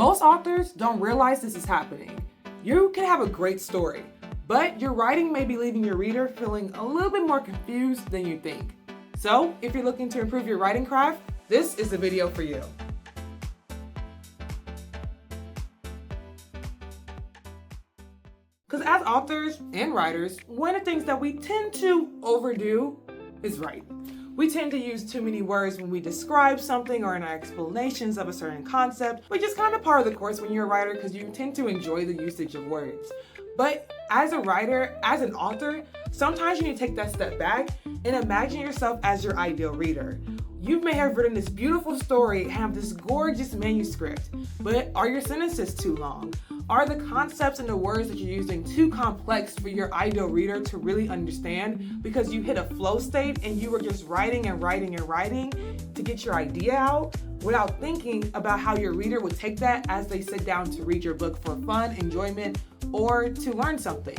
most authors don't realize this is happening. You can have a great story, but your writing may be leaving your reader feeling a little bit more confused than you think. So, if you're looking to improve your writing craft, this is the video for you. Because as authors and writers, one of the things that we tend to overdo is write. We tend to use too many words when we describe something or in our explanations of a certain concept, which is kind of part of the course when you're a writer because you tend to enjoy the usage of words. But as a writer, as an author, sometimes you need to take that step back and imagine yourself as your ideal reader. You may have written this beautiful story, have this gorgeous manuscript, but are your sentences too long? Are the concepts and the words that you're using too complex for your ideal reader to really understand because you hit a flow state and you were just writing and writing and writing to get your idea out without thinking about how your reader would take that as they sit down to read your book for fun, enjoyment, or to learn something?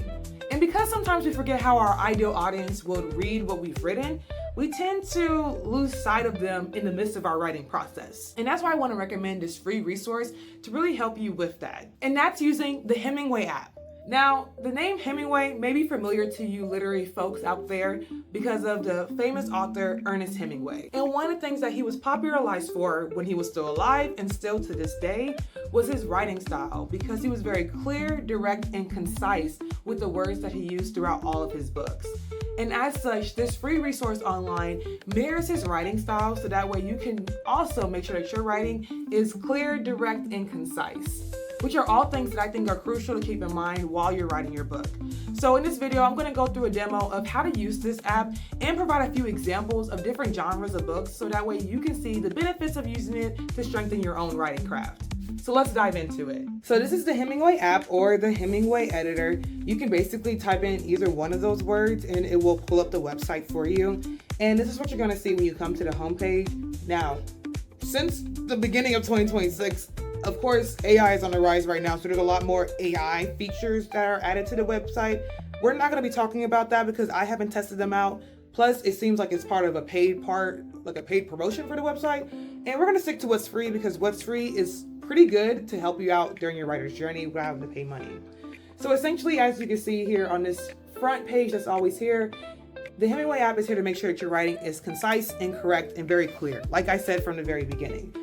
And because sometimes we forget how our ideal audience would read what we've written, we tend to lose sight of them in the midst of our writing process. And that's why I want to recommend this free resource to really help you with that. And that's using the Hemingway app. Now, the name Hemingway may be familiar to you literary folks out there because of the famous author Ernest Hemingway. And one of the things that he was popularized for when he was still alive and still to this day was his writing style, because he was very clear, direct, and concise with the words that he used throughout all of his books. And as such, this free resource online mirrors his writing style so that way you can also make sure that your writing is clear, direct, and concise, which are all things that I think are crucial to keep in mind while you're writing your book. So in this video, I'm going to go through a demo of how to use this app and provide a few examples of different genres of books so that way you can see the benefits of using it to strengthen your own writing craft. So let's dive into it. So this is the Hemingway app or the Hemingway editor. You can basically type in either one of those words and it will pull up the website for you. And this is what you're going to see when you come to the homepage. Now, since the beginning of 2026, of course, AI is on the rise right now, so there's a lot more AI features that are added to the website. We're not going to be talking about that because I haven't tested them out. Plus, it seems like it's part of a paid promotion for the website. And we're going to stick to what's free because what's free is pretty good to help you out during your writer's journey without having to pay money. So essentially, as you can see here on this front page that's always here, the Hemingway app is here to make sure that your writing is concise and correct and very clear, like I said from the very beginning.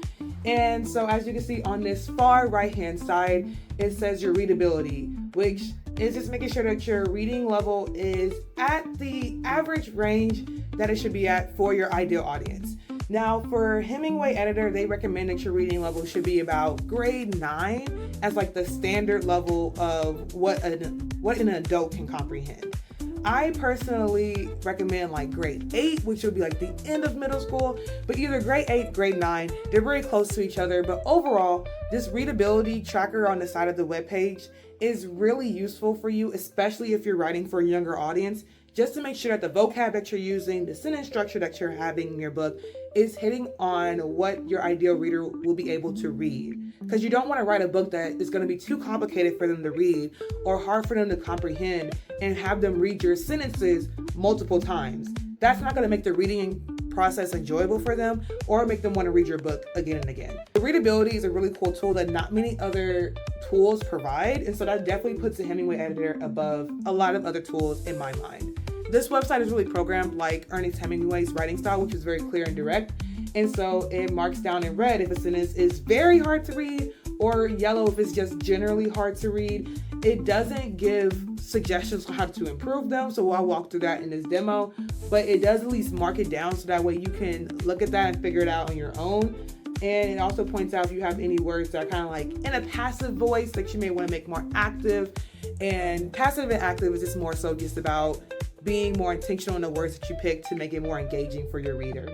And so as you can see on this far right hand side, it says your readability, which is just making sure that your reading level is at the average range that it should be at for your ideal audience. Now for Hemingway editor, they recommend that your reading level should be about grade 9 as like the standard level of what an adult can comprehend. I personally recommend like grade 8, which would be like the end of middle school, but either grade 8, grade 9, they're very close to each other. But overall, this readability tracker on the side of the webpage is really useful for you, especially if you're writing for a younger audience, just to make sure that the vocab that you're using, the sentence structure that you're having in your book is hitting on what your ideal reader will be able to read. Because you don't want to write a book that is going to be too complicated for them to read or hard for them to comprehend and have them read your sentences multiple times. That's not going to make the reading process enjoyable for them or make them want to read your book again and again. The readability is a really cool tool that not many other tools provide, and so that definitely puts the Hemingway editor above a lot of other tools in my mind. This website is really programmed like Ernest Hemingway's writing style, which is very clear and direct. And so it marks down in red if a sentence is very hard to read or yellow if it's just generally hard to read. It doesn't give suggestions on how to improve them, so I'll walk through that in this demo, but it does at least mark it down so that way you can look at that and figure it out on your own. And it also points out if you have any words that are kind of like in a passive voice that you may want to make more active. And passive and active is just more so just about being more intentional in the words that you pick to make it more engaging for your reader.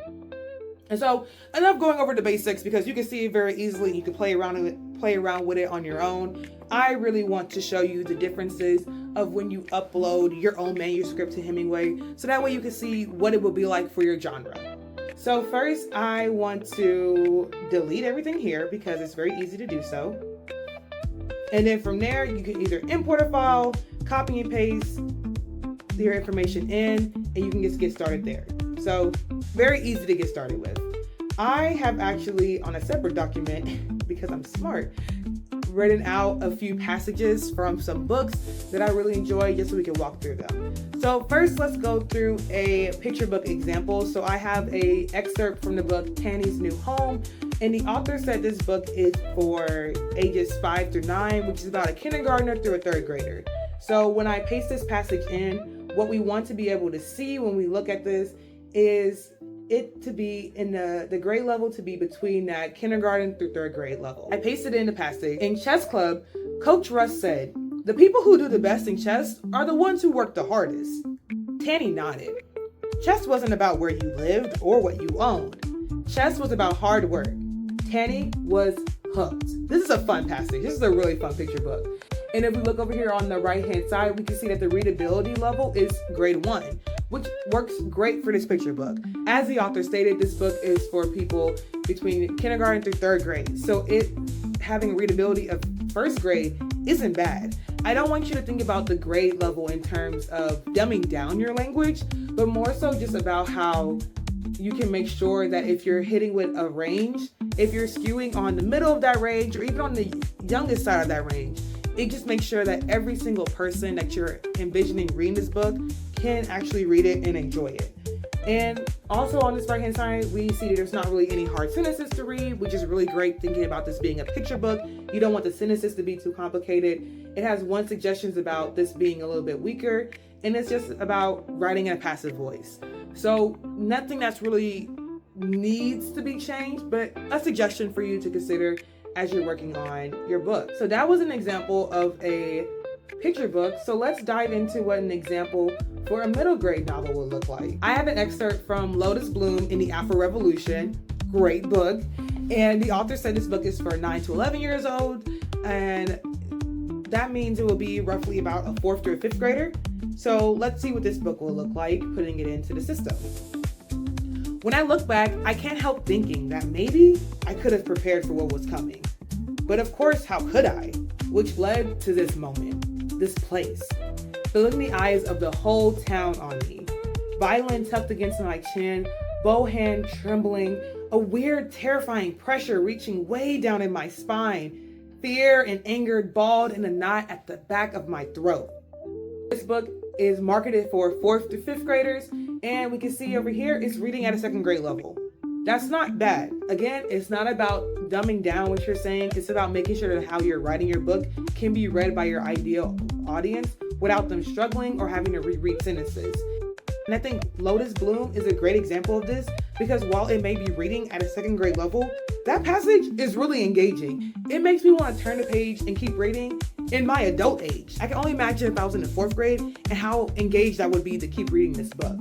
And so enough going over the basics because you can see it very easily. You can play around with it on your own. I really want to show you the differences of when you upload your own manuscript to Hemingway so that way you can see what it will be like for your genre. So first I want to delete everything here because it's very easy to do so. And then from there you can either import a file, copy and paste your information in, and you can just get started there. So very easy to get started with. I have actually on a separate document, because I'm smart, written out a few passages from some books that I really enjoy just so we can walk through them. So first, let's go through a picture book example. So I have a excerpt from the book Tani's New Home, and the author said this book is for ages 5 through 9, which is about a kindergartner through a 3rd grader. So when I paste this passage in, what we want to be able to see when we look at this is it to be in the grade level to be between that kindergarten through 3rd grade level. I pasted in the passage. In chess club, Coach Russ said, "The people who do the best in chess are the ones who work the hardest." Tani nodded. Chess wasn't about where you lived or what you owned. Chess was about hard work. Tani was hooked. This is a fun passage. This is a really fun picture book. And if we look over here on the right-hand side, we can see that the readability level is grade 1, which works great for this picture book. As the author stated, this book is for people between kindergarten through 3rd grade. So it having readability of 1st grade isn't bad. I don't want you to think about the grade level in terms of dumbing down your language, but more so just about how you can make sure that if you're hitting with a range, if you're skewing on the middle of that range or even on the youngest side of that range, it just makes sure that every single person that you're envisioning reading this book can actually read it and enjoy it. And also on this right-hand side, we see that there's not really any hard sentences to read, which is really great thinking about this being a picture book. You don't want the sentences to be too complicated. It has one suggestions about this being a little bit weaker, and it's just about writing in a passive voice. So nothing that's really needs to be changed, but a suggestion for you to consider as you're working on your book. So that was an example of a picture book. So let's dive into what an example for a middle grade novel would look like. I have an excerpt from Lotus Bloom in the Afro Revolution. Great book. And the author said this book is for 9 to 11 years old. And that means it will be roughly about a 4th through a 5th grader. So let's see what this book will look like, putting it into the system. When I look back, I can't help thinking that maybe I could have prepared for what was coming. But of course, how could I? Which led to this moment, this place. The look in the eyes of the whole town on me. Violin tucked against my chin, bow hand trembling, a weird, terrifying pressure reaching way down in my spine. Fear and anger balled in a knot at the back of my throat. This book is marketed for 4th to 5th graders, and we can see over here it's reading at a 2nd grade level. That's not bad. Again, it's not about dumbing down what you're saying. It's about making sure that how you're writing your book can be read by your ideal audience without them struggling or having to reread sentences. And I think Lotus Bloom is a great example of this because while it may be reading at a 2nd grade level, that passage is really engaging. It makes me want to turn the page and keep reading in my adult age. I can only imagine if I was in the 4th grade and how engaged I would be to keep reading this book.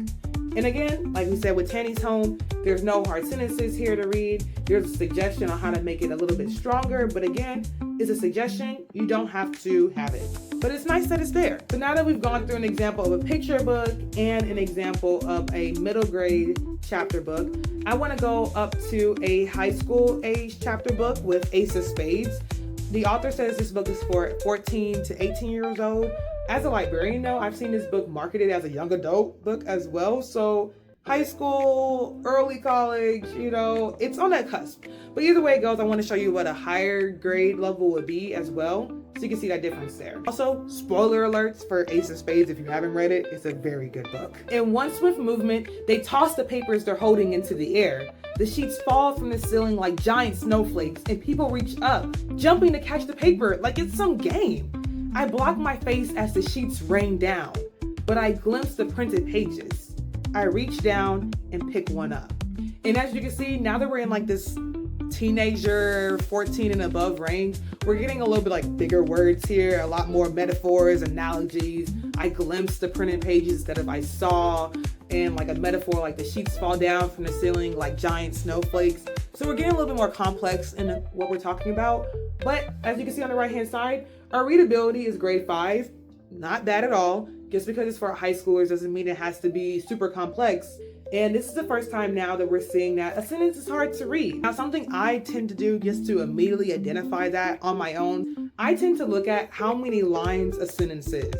And again, like we said with Tani's Home, there's no hard sentences here to read. There's a suggestion on how to make it a little bit stronger, but again, it's a suggestion. You don't have to have it. But it's nice that it's there. So now that we've gone through an example of a picture book and an example of a middle grade chapter book, I want to go up to a high school age chapter book with Ace of Spades. The author says this book is for 14 to 18 years old. As a librarian though, I've seen this book marketed as a young adult book as well. So high school, early college, it's on that cusp. But either way it goes, I want to show you what a higher grade level would be as well, so you can see that difference there. Also, spoiler alerts for Ace of Spades if you haven't read it. It's a very good book. In one swift movement, they toss the papers they're holding into the air. The sheets fall from the ceiling like giant snowflakes, and people reach up, jumping to catch the paper like it's some game. I block my face as the sheets rain down, but I glimpse the printed pages. I reach down and pick one up. And as you can see, now that we're in like this teenager 14 and above range, we're getting a little bit like bigger words here, a lot more metaphors, analogies. I glimpse the printed pages instead of I saw, and like a metaphor like the sheets fall down from the ceiling like giant snowflakes. So we're getting a little bit more complex in what we're talking about. But as you can see on the right hand side, our readability is grade 5. Not bad at all. Just because it's for high schoolers doesn't mean it has to be super complex. And this is the first time now that we're seeing that a sentence is hard to read. Now, something I tend to do just to immediately identify that on my own, I tend to look at how many lines a sentence is.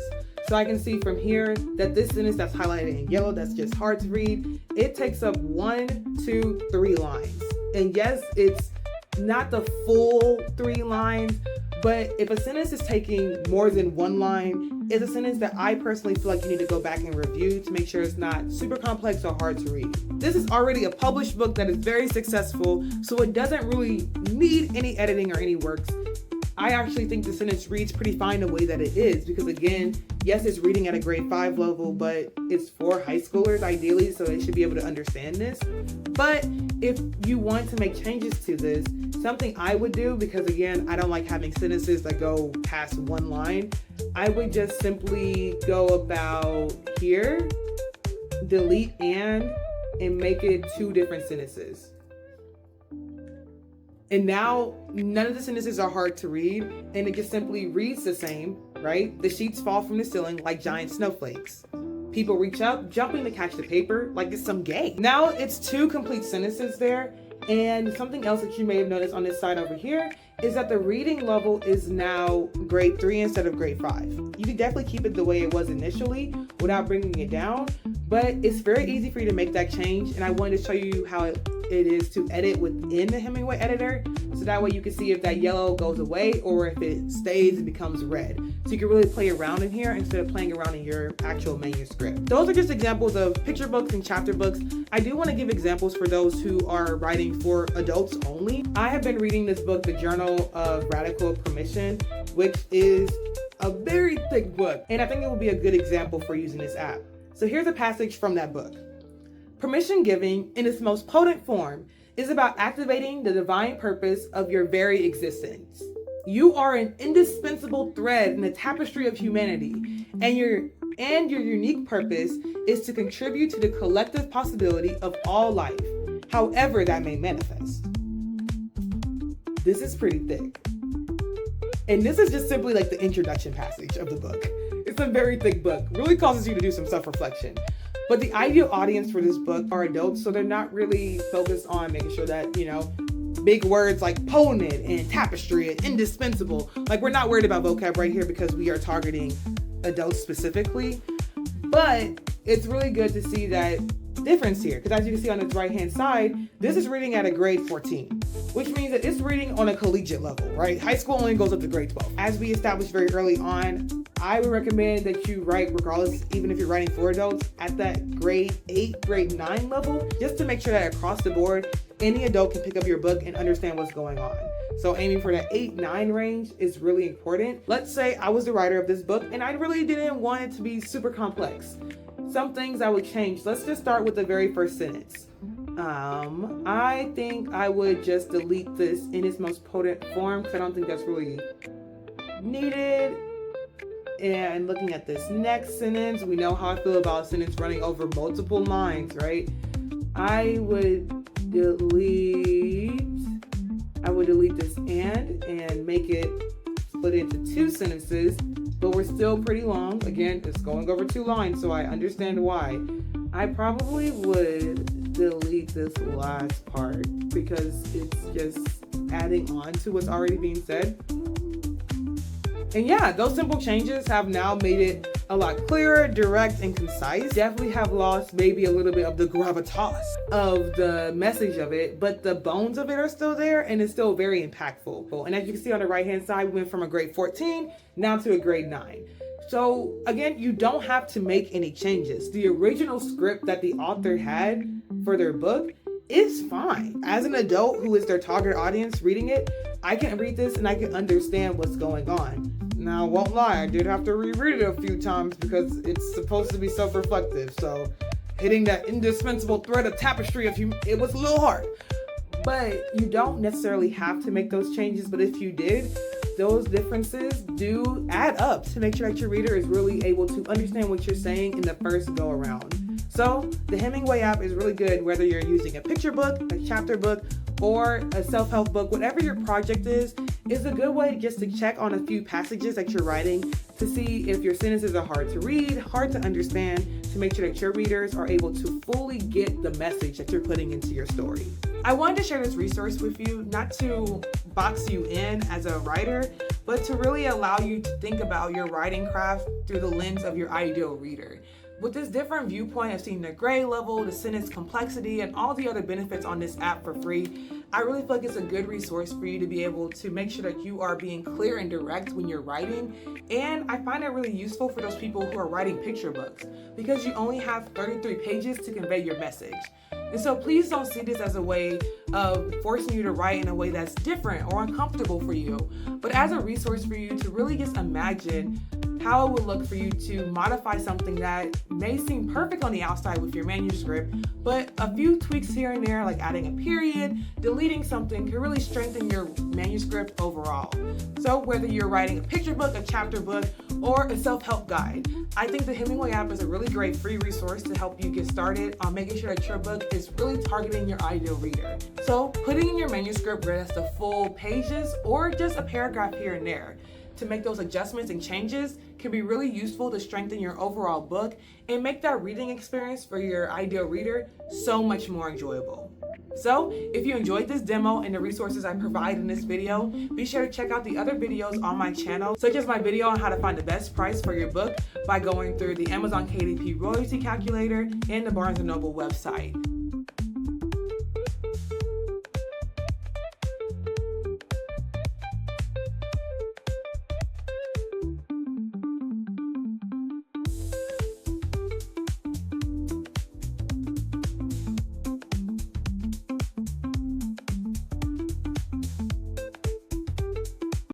So I can see from here that this sentence that's highlighted in yellow, that's just hard to read, it takes up 1, 2, 3 lines. And yes, it's not the full 3 lines, But if a sentence is taking more than one line, it's a sentence that I personally feel like you need to go back and review to make sure it's not super complex or hard to read. This is already a published book that is very successful, so it doesn't really need any editing or any works. I actually think the sentence reads pretty fine the way that it is because, again, yes, it's reading at a grade 5 level, but it's for high schoolers ideally, so they should be able to understand this. But if you want to make changes to this, something I would do, because again, I don't like having sentences that go past one line, I would just simply go about here, delete and make it 2 different sentences. And now none of the sentences are hard to read, and it just simply reads the same, right? The sheets fall from the ceiling like giant snowflakes. People reach up, jumping to catch the paper like it's some game. Now it's 2 complete sentences there. And something else that you may have noticed on this side over here is that the reading level is now grade 3 instead of grade 5. You can definitely keep it the way it was initially without bringing it down, but it's very easy for you to make that change. And I wanted to show you how it is to edit within the Hemingway editor, so that way you can see if that yellow goes away or if it stays and becomes red. So you can really play around in here instead of playing around in your actual manuscript. Those are just examples of picture books and chapter books. I do want to give examples for those who are writing for adults only. I have been reading this book, The Journal of Radical Permission, which is a very thick book, and I think it will be a good example for using this app. So here's a passage from that book. Permission giving, in its most potent form, is about activating the divine purpose of your very existence. You are an indispensable thread in the tapestry of humanity, and your unique purpose is to contribute to the collective possibility of all life, however that may manifest. This is pretty thick. And this is just simply like the introduction passage of the book. It's a very thick book, really causes you to do some self-reflection. But the ideal audience for this book are adults, so they're not really focused on making sure that, big words like potent and tapestry and indispensable. Like, we're not worried about vocab right here because we are targeting adults specifically. But it's really good to see that difference here, because as you can see on its right-hand side, this is reading at a grade 14, which means that it's reading on a collegiate level, right? High school only goes up to grade 12. As we established very early on, I would recommend that you write, regardless, even if you're writing for adults, at that grade 8, grade 9 level, just to make sure that across the board, any adult can pick up your book and understand what's going on. So aiming for that 8-9 range is really important. Let's say I was the writer of this book and I really didn't want it to be super complex. Some things I would change. Let's just start with the very first sentence. I think I would just delete this in its most potent form because I don't think that's really needed. And looking at this next sentence, we know how I feel about a sentence running over multiple lines, right? I would delete this and make it split into 2 sentences, but we're still pretty long. Again, it's going over 2 lines, so I understand why. I probably would delete this last part because it's just adding on to what's already being said. And yeah, those simple changes have now made it a lot clearer, direct, and concise. Definitely have lost maybe a little bit of the gravitas of the message of it, but the bones of it are still there and it's still very impactful. And as you can see on the right-hand side, we went from a grade 14 now to a grade 9. So again, you don't have to make any changes. The original script that the author had for their book is fine. As an adult who is their target audience reading it, I can read this and I can understand what's going on. Now, I won't lie, I did have to reread it a few times because it's supposed to be self-reflective. So hitting that indispensable thread of tapestry it was a little hard. But you don't necessarily have to make those changes. But if you did, those differences do add up to make sure that your reader is really able to understand what you're saying in the first go around. So the Hemingway app is really good whether you're using a picture book, a chapter book, or a self-help book. Whatever your project is a good way just to check on a few passages that you're writing to see if your sentences are hard to read, hard to understand, to make sure that your readers are able to fully get the message that you're putting into your story. I wanted to share this resource with you, not to box you in as a writer, but to really allow you to think about your writing craft through the lens of your ideal reader. With this different viewpoint of seeing the grade level, the sentence complexity, and all the other benefits on this app for free, I really feel like it's a good resource for you to be able to make sure that you are being clear and direct when you're writing. And I find it really useful for those people who are writing picture books because you only have 33 pages to convey your message. And so please don't see this as a way of forcing you to write in a way that's different or uncomfortable for you, but as a resource for you to really just imagine how it would look for you to modify something that may seem perfect on the outside with your manuscript, but a few tweaks here and there, like adding a period, deleting something, can really strengthen your manuscript overall. So whether you're writing a picture book, a chapter book, or a self-help guide, I think the Hemingway app is a really great free resource to help you get started on making sure that your book is really targeting your ideal reader. So putting in your manuscript, whether that's the full pages or just a paragraph here and there, to make those adjustments and changes can be really useful to strengthen your overall book and make that reading experience for your ideal reader so much more enjoyable. So if you enjoyed this demo and the resources I provide in this video, be sure to check out the other videos on my channel, such as my video on how to find the best price for your book by going through the Amazon KDP royalty calculator and the Barnes & Noble website.